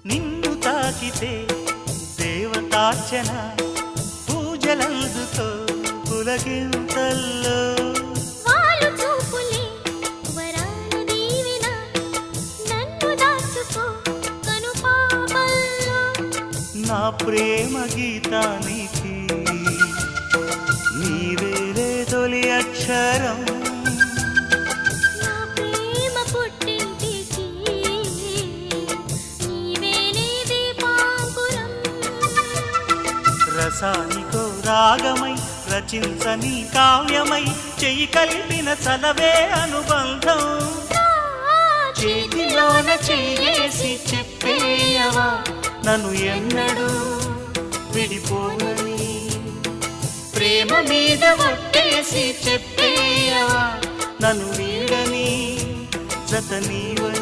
నిన్ను తాకితే దేవతార్చన పూజలందుకో పులకింతల్లో వాళ్ళు చూపులే వరాల దీవెన నన్ను దాచుకో కనుపాపల్లో నా ప్రేమ గీతానికి నీవేలే తొలి అక్షరం నా ప్రేమ పుట్టింటికి నీవేలే దీపాంకురం రసానికో రాగమై రచించని కావ్యమై చెయ్యి కలిపిన చలవే అనుబంధం చేతిలోన చేసి చెప్పేయవా నన్ను ఎన్నడూ విడిపోనని ప్రేమ మీద ఒట్టేసి చెప్పేయవా నన్ను వీడని జత నీవని